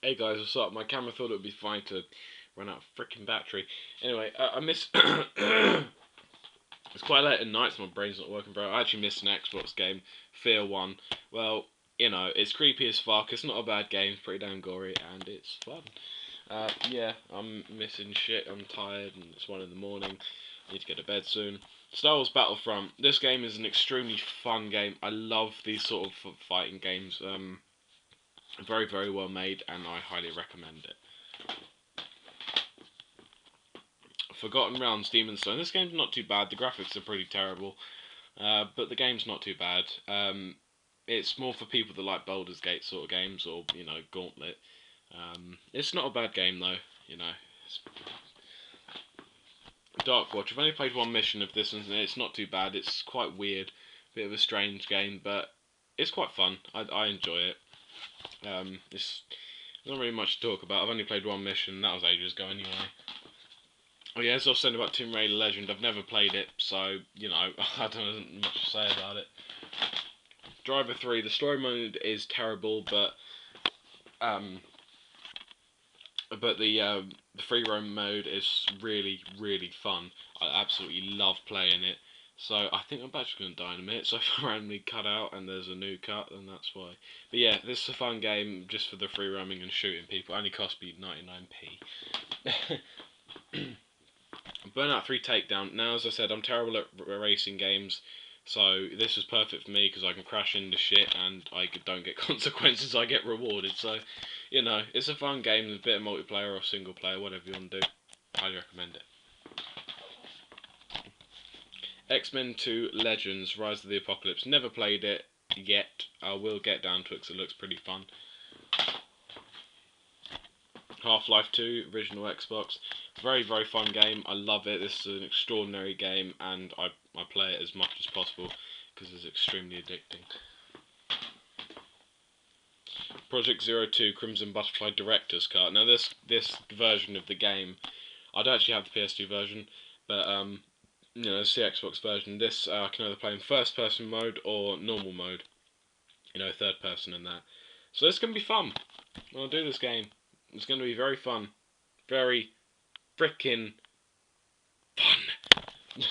Hey guys, what's up? My camera thought it would be fine to run out of freaking battery. Anyway, I miss. It's quite late at night, so my brain's not working very well. I actually missed an Xbox game, Fear 1. Well, it's creepy as fuck. It's not a bad game, it's pretty damn gory, and it's fun. Yeah, I'm missing shit. I'm tired, and it's 1 in the morning. I need to go to bed soon. Star Wars Battlefront. This game is an extremely fun game. I love these sort of fighting games. Very, very well made, and I highly recommend it. Forgotten Realms, Demon's Stone. This game's not too bad. The graphics are pretty terrible, but the game's not too bad. It's more for people that like Baldur's Gate sort of games, or Gauntlet. It's not a bad game though. Dark Watch. I've only played 1 mission of this, and it's not too bad. It's quite weird, bit of a strange game, but it's quite fun. I enjoy it. It's not really much to talk about. I've only played 1 mission, and that was ages ago anyway. Oh yeah, as I was saying about Tomb Raider Legend, I've never played it, so, I don't know much to say about it. Driver 3, the story mode is terrible, but the free roam mode is really, really fun. I absolutely love playing it. So I think I'm actually going to die in a minute, so if I randomly cut out and there's a new cut, then that's why. But yeah, this is a fun game just for the free roaming and shooting people. It only cost me 99p. Burnout 3 Takedown. Now, as I said, I'm terrible at racing games, so this was perfect for me because I can crash into shit and I don't get consequences, I get rewarded. So, it's a fun game, a bit of multiplayer or single player, whatever you want to do. Highly recommend it. X-Men 2 Legends, Rise of the Apocalypse. Never played it yet. I will get down to it because it looks pretty fun. Half-Life 2, original Xbox. Very, very fun game. I love it. This is an extraordinary game, and I play it as much as possible because it's extremely addicting. Project 02 Crimson Butterfly Director's Cut. Now, this version of the game, I don't actually have the PS2 version, but it's the Xbox version. This I can either play in first-person mode or normal mode. Third person and that. So it's going to be fun. I'll do this game. It's going to be very fun. Very frickin' fun.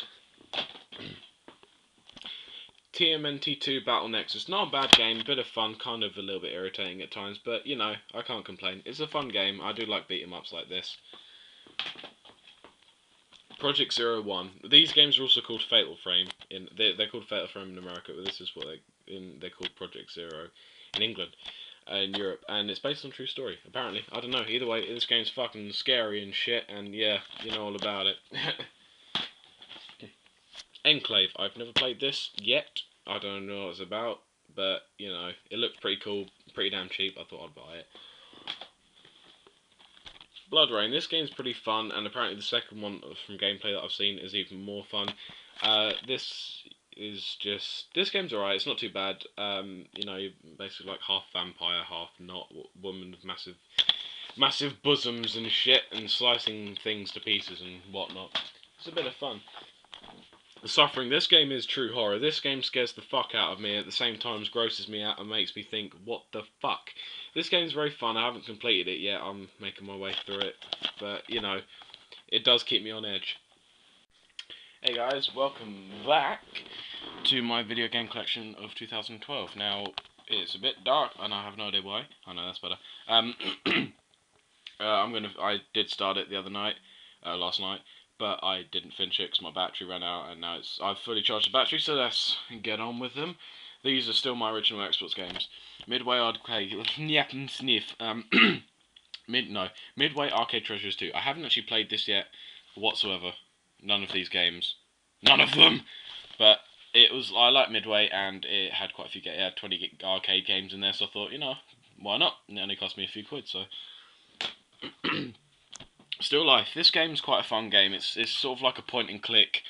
TMNT2 Battle Nexus. Not a bad game, bit of fun, kind of a little bit irritating at times, but I can't complain. It's a fun game. I do like beat 'em ups like this. Project 01. These games are also called Fatal Frame. They're called Fatal Frame in America, but this is what they're called Project Zero in England. In Europe, and it's based on a true story, apparently. I don't know, either way, this game's fucking scary and shit, and yeah, you know all about it. Enclave, I've never played this yet, I don't know what it's about, but, it looked pretty cool, pretty damn cheap, I thought I'd buy it. Blood Rain, this game's pretty fun, and apparently the second one from gameplay that I've seen is even more fun. This game's alright, it's not too bad. You're basically like half vampire, half not, woman with massive bosoms and shit, and slicing things to pieces and whatnot. It's a bit of fun. The Suffering, this game is true horror. This game scares the fuck out of me, at the same time grosses me out and makes me think, what the fuck? This game's very fun, I haven't completed it yet, I'm making my way through it, but, it does keep me on edge. Hey guys, welcome back to my video game collection of 2012. Now, it's a bit dark, and I have no idea why. I know that's better. I did start it the other night, last night, but I didn't finish it because my battery ran out, and now I've fully charged the battery, so let's get on with them. These are still my original Xbox games. Midway Arcade, sniff. Midway Arcade Treasures 2. I haven't actually played this yet whatsoever. None of these games. None of them! But I like Midway, and it had quite a few games. It had 20 arcade games in there, so I thought, why not? And it only cost me a few quid, so. Still Life. This game's quite a fun game. It's sort of like a point-and-click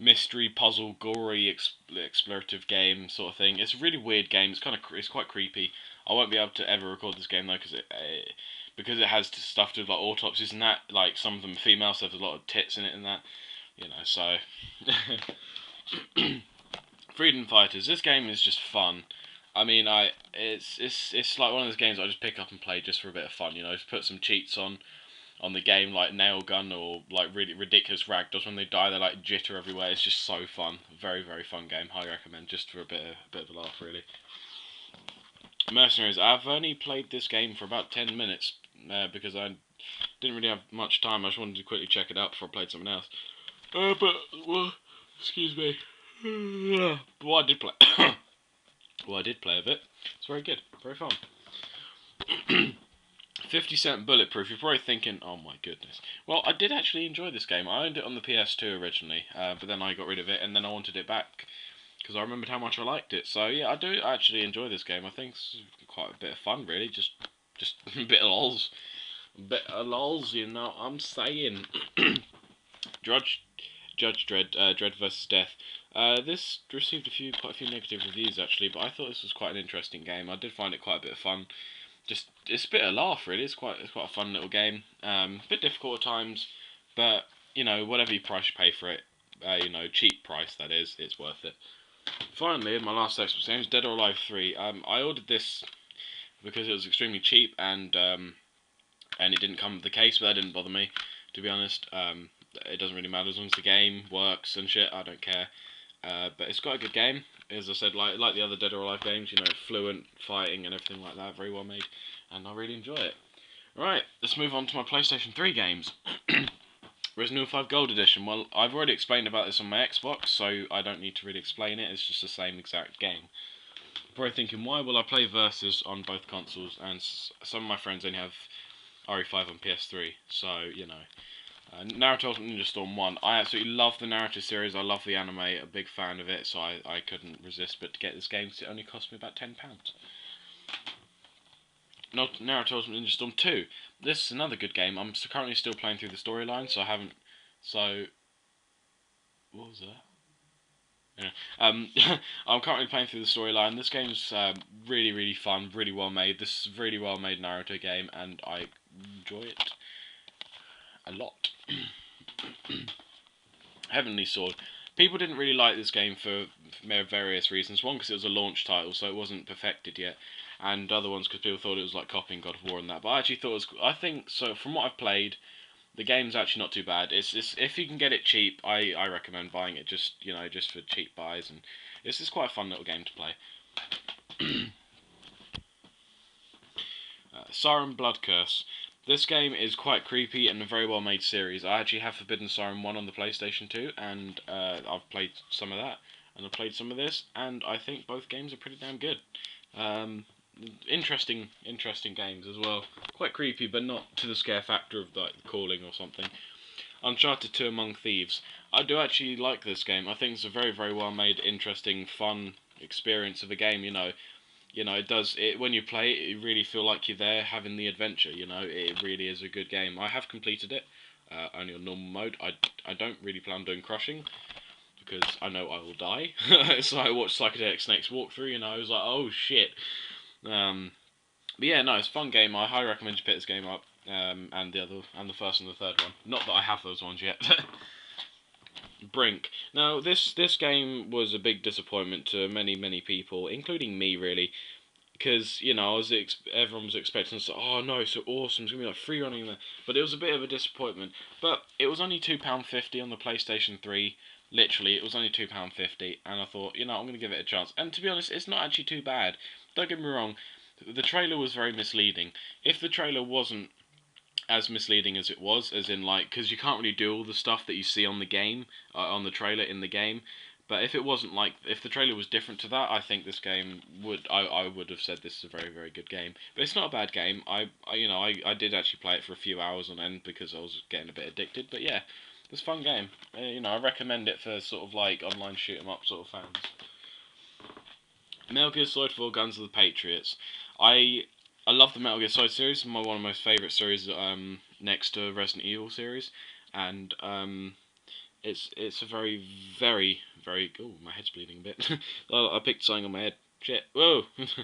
mystery, puzzle, gory, explorative game sort of thing. It's a really weird game. It's quite creepy. I won't be able to ever record this game, though, because it has stuff to do with like autopsies and that. Like, some of them are female, so there's a lot of tits in it and that. So. Freedom Fighters. This game is just fun. I mean, it's like one of those games I just pick up and play just for a bit of fun. You know, just put some cheats on the game, like nail gun or like really ridiculous ragdolls. When they die, they like jitter everywhere. It's just so fun. Very very fun game. Highly recommend. Just for a bit of a laugh, really. Mercenaries. I've only played this game for about 10 minutes because I didn't really have much time. I just wanted to quickly check it out before I played something else. But well, excuse me. But what I did play, what I did play of it, it's very good, very fun. 50 Cent Bulletproof. You're probably thinking, oh my goodness. Well, I did actually enjoy this game. I owned it on the PS2 originally, but then I got rid of it, and then I wanted it back because I remembered how much I liked it. So yeah, I do actually enjoy this game. I think it's quite a bit of fun, really. Just a bit of lols, you know. I'm saying. Judge Judge Dredd, Dredd versus Death. This received quite a few negative reviews actually, but I thought this was quite an interesting game. I did find it quite a bit of fun. Just it's a bit of a laugh really. It's quite a fun little game. A bit difficult at times, but you know whatever you price you pay for it, you know cheap price that is, it's worth it. Finally, my last Xbox game is Dead or Alive 3. I ordered this because it was extremely cheap and it didn't come with the case, but that didn't bother me to be honest. It doesn't really matter as long as the game works and shit. I don't care. But it's got a good game. As I said, like the other Dead or Alive games, you know, fluent fighting and everything like that, very well made, and I really enjoy it. Right, let's move on to my PlayStation 3 games. Resident Evil 5 Gold Edition. Well, I've already explained about this on my Xbox, so I don't need to really explain it. It's just the same exact game. Probably thinking, why will I play Versus on both consoles? And some of my friends only have RE5 on PS3, so you know. Naruto Ultimate Ninja Storm 1. I absolutely love the Naruto series. I love the anime. A big fan of it, so I couldn't resist but to get this game because it only cost me about £10. Not Naruto Ultimate Ninja Storm 2. This is another good game. I'm currently still playing through the storyline, so I haven't. So what was that? Yeah. I'm currently playing through the storyline. This game's really, really fun, really well made. This is a really well made Naruto game, and I enjoy it a lot. Heavenly Sword. People didn't really like this game for various reasons. One, because it was a launch title, so it wasn't perfected yet, and other ones because people thought it was like copying God of War and that. But I actually thought it was. I think so. From what I've played, the game's actually not too bad. It's if you can get it cheap, I recommend buying it. Just you know, just for cheap buys, and it's just quite a fun little game to play. Siren Blood Curse. This game is quite creepy and a very well made series. I actually have Forbidden Siren 1 on the PlayStation 2, and I've played some of that, and I've played some of this, and I think both games are pretty damn good. Um, interesting games as well. Quite creepy, but not to the scare factor of like Calling or something. Uncharted 2 Among Thieves. I do actually like this game. I think it's a very, very well made, interesting, fun experience of a game, it does it when you play it. You really feel like you're there having the adventure. It really is a good game. I have completed it, only on normal mode. I don't really plan on doing crushing because I know I will die. So I watched Psychedelic Snakes walkthrough. I was like, oh shit. But yeah, no, it's a fun game. I highly recommend you pick this game up. And the first and the third one. Not that I have those ones yet. Brink. Now, this game was a big disappointment to many people, including me, really. Because everyone was expecting, oh no, so awesome, it's gonna be like free running there. But it was a bit of a disappointment. But it was only £2.50 on the PlayStation 3. Literally, it was only £2.50, and I thought, I'm gonna give it a chance. And to be honest, it's not actually too bad. Don't get me wrong, the trailer was very misleading. If the trailer wasn't as misleading as it was, as in like, because you can't really do all the stuff that you see on the game, on the trailer in the game. But if it wasn't like, if the trailer was different to that, I think this game I would have said this is a very, very good game. But it's not a bad game. I did actually play it for a few hours on end because I was getting a bit addicted. But yeah, it's a fun game. I recommend it for sort of like online shoot 'em up sort of fans. Metal Gear Solid 4 Guns of the Patriots. I love the Metal Gear Solid series. One of my most favourite series, next to Resident Evil series, and it's a very, very, very. Oh, my head's bleeding a bit. Oh, I picked something on my head. Shit. Whoa. That's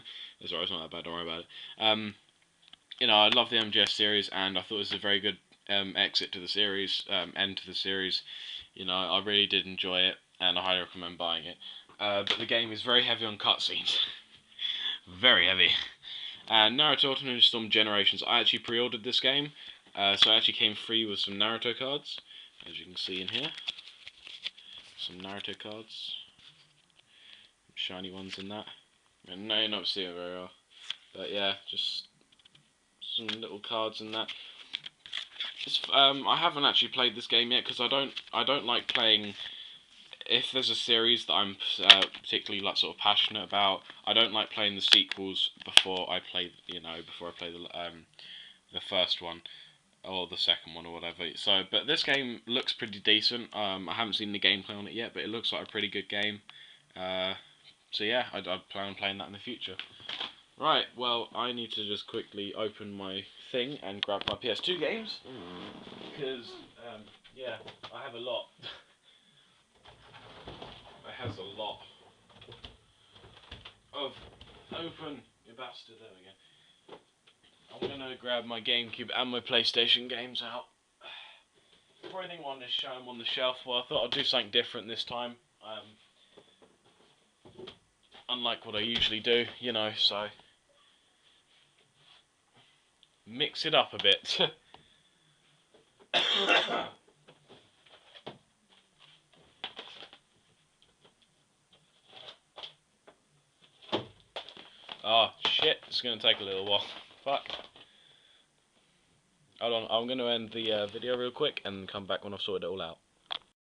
alright. It's not that bad. Don't worry about it. I love the MGS series, and I thought it was a very good exit to the series, end to the series. I really did enjoy it, and I highly recommend buying it. But the game is very heavy on cutscenes. Very heavy. And Naruto Ultimate Ninja Storm Generations. I actually pre-ordered this game, so it actually came free with some Naruto cards, as you can see in here. Some Naruto cards, shiny ones in that. And no, you're not seeing it very well, but yeah, just some little cards in that. I haven't actually played this game yet because I don't like playing. If there's a series that I'm particularly like sort of passionate about, I don't like playing the sequels before I play the first one or the second one or whatever. So, but this game looks pretty decent. I haven't seen the gameplay on it yet, but it looks like a pretty good game. So yeah, I plan on playing that in the future. Right, well, I need to just quickly open my thing and grab my PS2 games because yeah, I have a lot. I has a lot of open, you bastard. There we go. I'm gonna grab my GameCube and my PlayStation games out. Probably didn't want to show them on the shelf. Well, I thought I'd do something different this time. Unlike what I usually do, you know, so mix it up a bit. Oh shit, it's gonna take a little while. Fuck. Hold on, I'm gonna end the video real quick and come back when I've sorted it all out.